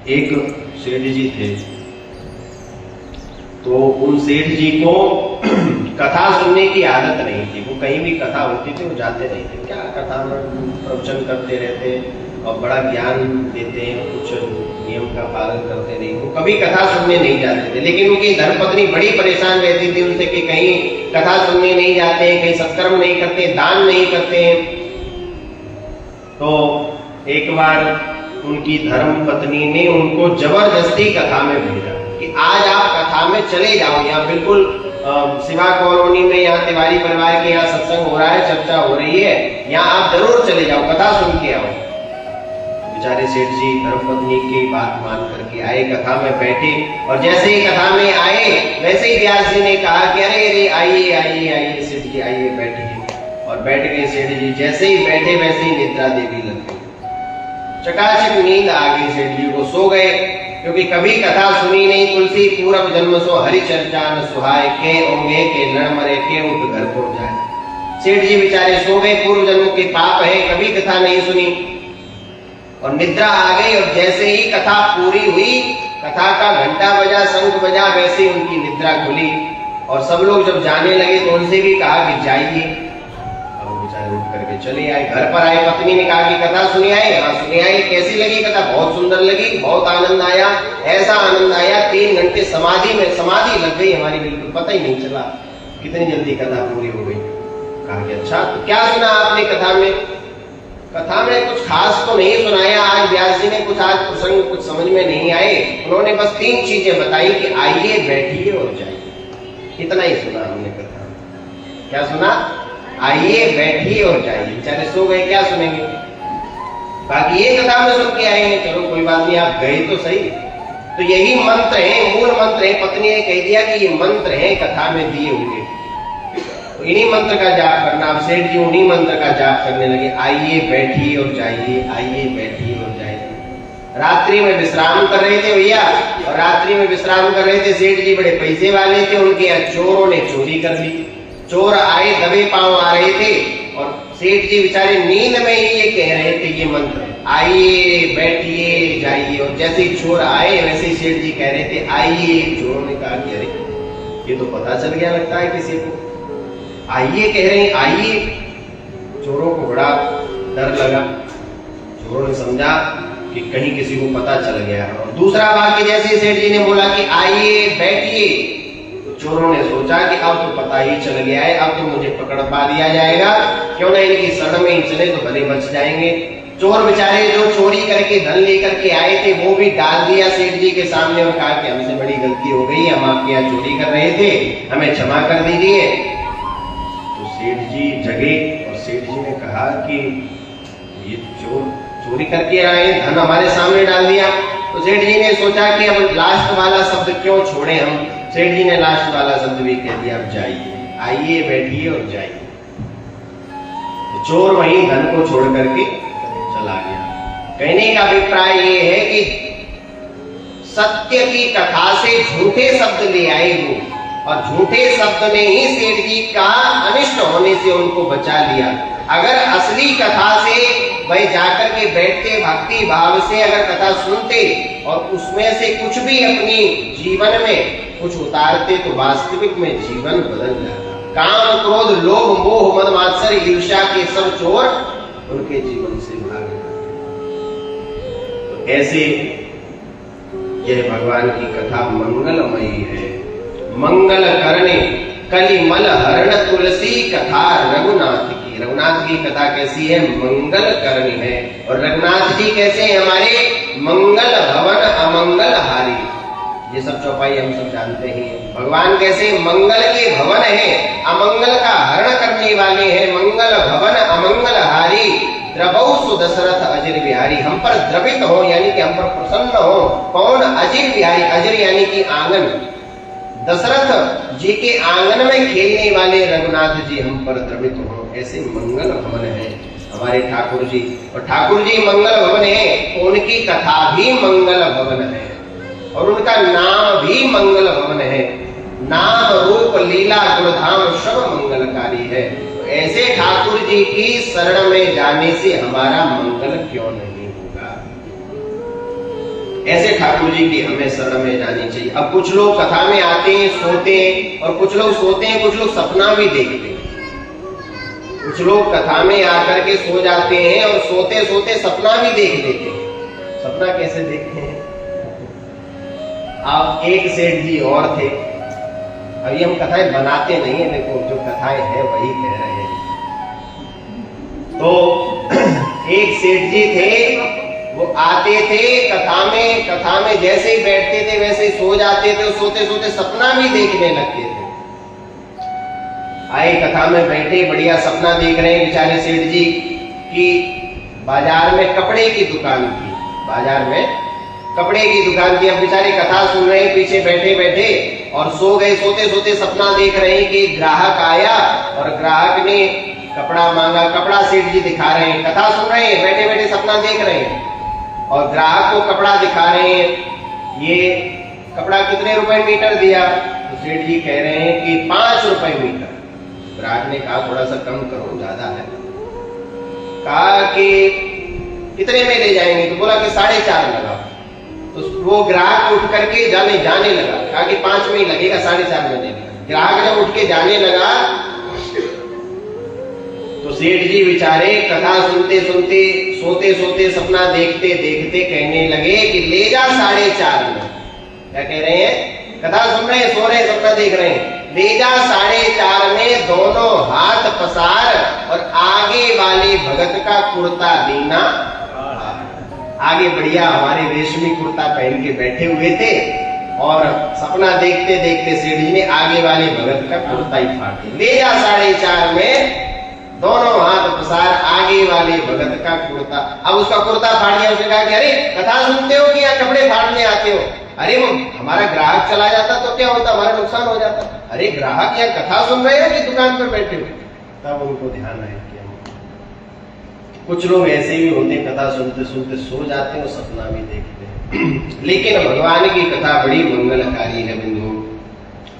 एक सेठ जी थे, तो उन सेठ जी को कथा सुनने की आदत नहीं थी। वो कहीं भी कथा होती थी वो जाते नहीं थे। क्या कथा में प्रवचन करते रहते और बड़ा ज्ञान देते हैं, कुछ नियम का पालन करते नहीं, वो कभी कथा सुनने नहीं जाते थे। लेकिन उनकी धर्मपत्नी बड़ी परेशान रहती थी उनसे कि कहीं कथा सुनने नहीं जाते, कहीं सत्कर्म नहीं करते, दान नहीं करते। तो एक बार उनकी धर्म पत्नी ने उनको जबरदस्ती कथा में भेजा कि आज आप कथा में चले जाओ। यहाँ बिल्कुल शिवा कॉलोनी में, यहाँ तिवारी परिवार के यहाँ सत्संग हो रहा है, चर्चा हो रही है, यहाँ आप जरूर चले जाओ, कथा सुन के आओ। बेचारे सेठ जी धर्मपत्नी की बात मान करके आए, कथा में बैठे, और जैसे ही कथा में आए वैसे ही व्यास जी ने कहा कि अरे अरे आइए आइए आइए सेठ जी आइए बैठिए। और बैठ गए सेठ जी। जैसे ही बैठे वैसे ही निद्रा देवी लग गई, चकाचक नींद आ गई सेठ जी को, सो गए। क्योंकि कभी कथा सुनी नहीं। तुलसी पूर्व जन्म सो हरि चर्चा न सुहाय, के ओंगे के लड़ मरे के उठ घर को जाए। सेठ जी बेचारे सो गए, पूर्व जन्म के पाप है, कभी कथा नहीं सुनी और निद्रा आ गई। और जैसे ही कथा पूरी हुई, कथा का घंटा बजा, शंख बजा, वैसे ही उनकी निद्रा खुली। और सब लोग जब जाने लगे तो उनसे भी कहा कि जाइए। उठ करके चले आए, घर पर आए, पत्नी ने कहा कि कथा सुनी आई? हाँ सुनी आई। कैसी लगी कथा? बहुत सुंदर लगी, बहुत आनंद आया। ऐसा आनंद आया 3 घंटे समाधि लग गई हमारी, बिल्कुल पता ही नहीं चला कितनी जल्दी कथा पूरी हो गई। कहा कि अच्छा तो क्या सुना आपने कथा में? कथा में कुछ खास तो नहीं सुनाया आज व्यास जी ने, कुछ आज प्रसंग कुछ समझ में नहीं आए। उन्होंने बस 3 चीजें बताई कि आइए बैठिए और जाइए, इतना ही सुना हमने कथा में। क्या सुना? आइए बैठिए और जाइए। बेचारे सो गए, क्या सुनेंगे? बाकी ये कथा में सुन के आएंगे, चलो कोई बात नहीं, आप गए तो सही। तो यही मंत्र है, मूल मंत्र है। पत्नी ने कह दिया कि ये मंत्र है कथा में दिए हुए, तो इन्हीं मंत्र का जाप करना। अब सेठ जी उन्हीं मंत्र का जाप करने लगे, आइए बैठिए और जाइए, आइए बैठिए और जाइए। रात्रि में विश्राम कर रहे थे भैया, और रात्रि में विश्राम कर रहे थे। सेठ जी बड़े पैसे वाले थे, उनके यहाँ चोरों ने चोरी कर ली। चोर आए, दबे पांव आ रहे थे, और सेठ जी बेचारे नींद में ही ये कह रहे थे ये मंत्र, आइए बैठिए जाइए। और जैसे ही चोर आए वैसे ही सेठ जी कह रहे थे आइए। चोरों ने कहा कि अरे ये तो पता चल गया लगता है किसी को, आइए कह रहे हैं आइए। चोरों को बड़ा डर लगा। चोरों ने समझा कि कहीं किसी को पता चल गया। और दूसरा वाक्य जैसे सेठ जी ने बोला कि आइए बैठिए, चोरों ने सोचा कि अब तो पता ही चल गया है, अब तो मुझे पकड़ पा लिया जाएगा, क्यों ना इनकी शरण में ही चले तो भले बच जाएंगे। चोर बेचारे जो चोरी करके धन लेकर के आए थे वो भी डाल दिया सेठ जी के सामने और कहा कि हमसे बड़ी गलती हो गई, हम आपके यहाँ चोरी कर रहे थे, हमें क्षमा कर दीजिए। तो सेठ जी जगे और सेठ जी ने कहा कि ये चोर चोरी करके आए, धन हमारे सामने डाल दिया। तो सेठ जी ने सोचा कि अब लास्ट वाला शब्द क्यों छोड़े हम। सेठ जी ने लास्ट वाला शब्द भी कह दिया, अब जाइए, आइए बैठिए और जाइए। तो चोर वहीं धन को छोड़ करके चला गया। कहने का अभिप्राय ये है कि सत्य की कथा से झूठे शब्द ले आए वो, और झूठे शब्द ने ही सेठ जी का अनिष्ट होने से उनको बचा लिया। अगर असली कथा से वह जाकर के बैठते, भक्ति भाव से अगर कथा सुनते और उसमें से कुछ भी अपनी जीवन में कुछ उतारते तो वास्तविक में जीवन बदल जाता। काम क्रोध लोभ मोह मद मात्सर्य ईर्ष्या के सब चोर उनके जीवन से भाग जाते। तो ऐसे यह भगवान की कथा मंगलमयी है। मंगल करने कलिमल हरण तुलसी कथा रघुनाथ की। रघुनाथ की कथा कैसी है? मंगल करनी है। और रघुनाथ जी कैसे हैं हमारे? मंगल भवन अमंगल हारी। ये सब चौपाई हम सब जानते हैं। भगवान कैसे? मंगल के भवन है, अमंगल का हरण करने वाले हैं। मंगल भवन अमंगल हारी, द्रवौ सुदशरथ अजिर बिहारी। हम पर द्रवित हो यानी कि हम पर प्रसन्न हो। कौन? अजिर बिहारी। अजिर यानी कि आंगन। दशरथ जी के आंगन में खेलने वाले रघुनाथ जी हम पर द्रवित हो। ऐसे मंगल भवन है हमारे ठाकुर जी। और ठाकुर जी मंगल भवन है, उनकी कथा भी मंगल भवन है और उनका नाम भी मंगल भवन है। नाम रूप लीला गुणधाम सब मंगलकारी है। तो ऐसे ठाकुर जी की शरण में जाने से हमारा मंगल क्यों नहीं होगा? ऐसे ठाकुर जी की हमें शरण में जानी चाहिए। अब कुछ लोग कथा में आते हैं, सोते हैं, और कुछ लोग सोते हैं, कुछ लोग सपना भी देखते हैं। कुछ लोग कथा में आकर के सो जाते हैं और सोते सोते सपना भी देख लेते हैं। सपना कैसे देखते हैं? आप एक सेठ जी और थे, अभी हम कथाएं बनाते नहीं है, देखो जो कथाएं हैं वही कह रहे हैं। तो एक सेठ जी थे, वो आते थे कथा में जैसे ही बैठते थे वैसे ही सो जाते थे, सोते सोते सपना भी देखने लगते थे। आए कथा में बैठे, बढ़िया सपना देख रहे हैं बेचारे सेठ जी कि बाजार में कपड़े की दुकान थी, बाजार में कपड़े की दुकान थी। अब बेचारे कथा सुन रहे हैं पीछे बैठे बैठे और सो गए, सोते सोते सपना देख रहे हैं कि ग्राहक आया और ग्राहक ने कपड़ा मांगा, कपड़ा सेठ जी दिखा रहे हैं, कथा सुन रहे हैं, बैठे बैठे सपना देख रहे हैं और ग्राहक को कपड़ा दिखा रहे हैं। ये कपड़ा कितने रुपए मीटर दिया? तो सेठ जी कह रहे हैं कि 5 रुपए मीटर। ग्राहक ने कहा थोड़ा सा कम करो, ज्यादा है। कहा कि कितने में ले जाएंगे? तो बोला कि 4.5 लगा। तो वो ग्राहक उठ करके जाने लगा, कहा कि 5 में ही लगेगा, 4.5 में देगा। ग्राहक जब उठ के जाने लगा तो सेठ जी बेचारे कथा सुनते सुनते सोते सोते सपना देखते देखते कहने लगे कि ले जा 4.5 में। क्या कह रहे हैं? कथा सुन रहे हैं, सो रहे हैं, सपना देख रहे हैं, ले जा 4.5 में, दोनों हाथ पसार और आगे वाले भगत का कुर्ता देना। आगे बढ़िया हमारे रेशमी कुर्ता पहन के बैठे हुए थे और सपना देखते देखते सेठ जी ने आगे वाले भगत का कुर्ता ही फाड़ दिया। ले जा 4.5 में, दोनों हाथ पसार, आगे वाले भगत का कुर्ता। अब उसका कुर्ता फाड़ दिया। उसने कहा कि अरे कथा सुनते हो कि या कपड़े फाड़ने आते हो? अरे वो हमारा ग्राहक चला जाता तो क्या होता, हमारा नुकसान हो जाता। अरे ग्राहक या कथा सुन रहे हो कि दुकान पर बैठे हो? तब उनको ध्यान आया कि कुछ लोग ऐसे भी होते, कथा सुनते सुनते सो जाते हैं और सपना भी देखते हैं। लेकिन भगवान की कथा बड़ी मंगलकारी है।